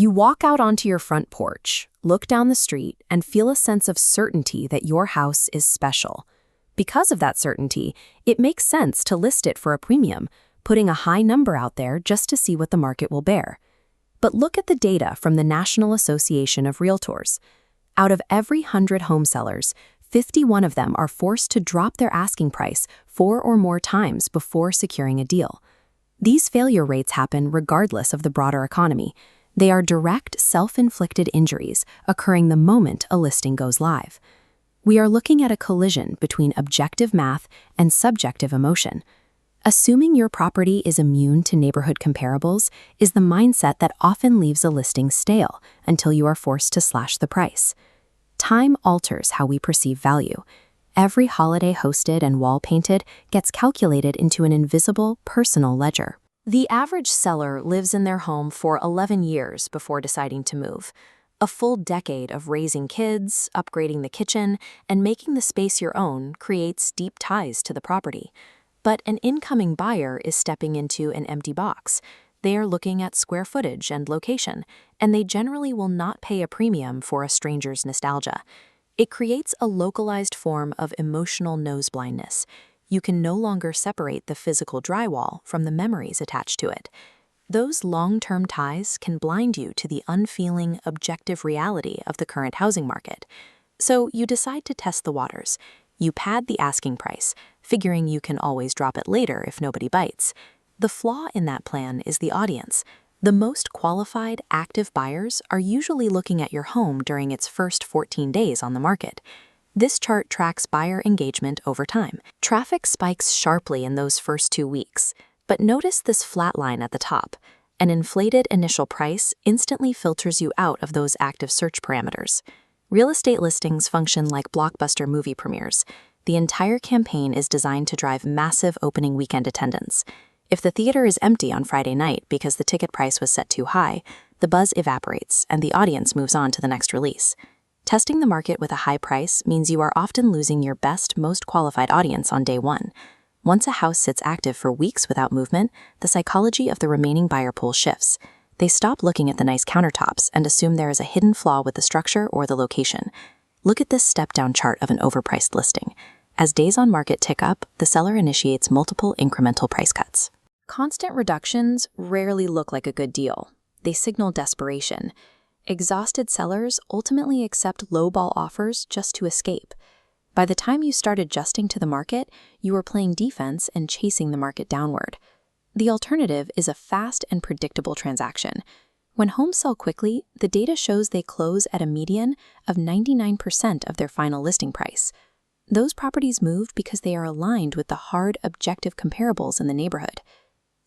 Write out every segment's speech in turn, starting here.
You walk out onto your front porch, look down the street, and feel a sense of certainty that your house is special. Because of that certainty, it makes sense to list it for a premium, putting a high number out there just to see what the market will bear. But look at the data from the National Association of REALTORS. Out of every 100 home sellers, 51 of them are forced to drop their asking price 4 or more times before securing a deal. These failure rates happen regardless of the broader economy. They are direct, self-inflicted injuries occurring the moment a listing goes live. We are looking at a collision between objective math and subjective emotion. Assuming your property is immune to neighborhood comparables is the mindset that often leaves a listing stale until you are forced to slash the price. Time alters how we perceive value. Every holiday hosted and wall painted gets calculated into an invisible, personal ledger. The average seller lives in their home for 11 years before deciding to move. A full decade of raising kids, upgrading the kitchen, and making the space your own creates deep ties to the property. But an incoming buyer is stepping into an empty box. They are looking at square footage and location, and they generally will not pay a premium for a stranger's nostalgia. It creates a localized form of emotional nose blindness. You can no longer separate the physical drywall from the memories attached to it. Those long-term ties can blind you to the unfeeling, objective reality of the current housing market. So you decide to test the waters. You pad the asking price, figuring you can always drop it later if nobody bites. The flaw in that plan is the audience. The most qualified, active buyers are usually looking at your home during its first 14 days on the market. This chart tracks buyer engagement over time. Traffic spikes sharply in those first 2 weeks, but notice this flat line at the top. An inflated initial price instantly filters you out of those active search parameters. Real estate listings function like blockbuster movie premieres. The entire campaign is designed to drive massive opening weekend attendance. If the theater is empty on Friday night because the ticket price was set too high, the buzz evaporates and the audience moves on to the next release. Testing the market with a high price means you are often losing your best, most qualified audience on day one. Once a house sits active for weeks without movement, the psychology of the remaining buyer pool shifts. They stop looking at the nice countertops and assume there is a hidden flaw with the structure or the location. Look at this step-down chart of an overpriced listing. As days on market tick up, the seller initiates multiple incremental price cuts. Constant reductions rarely look like a good deal. They signal desperation. Exhausted sellers ultimately accept lowball offers just to escape. By the time you start adjusting to the market, you are playing defense and chasing the market downward. The alternative is a fast and predictable transaction. When homes sell quickly, the data shows they close at a median of 99% of their final listing price. Those properties move because they are aligned with the hard, objective comparables in the neighborhood.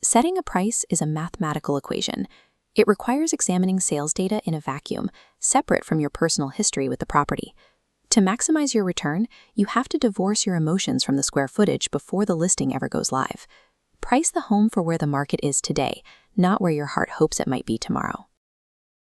Setting a price is a mathematical equation. It requires examining sales data in a vacuum, separate from your personal history with the property. To maximize your return, you have to divorce your emotions from the square footage before the listing ever goes live. Price the home for where the market is today, not where your heart hopes it might be tomorrow.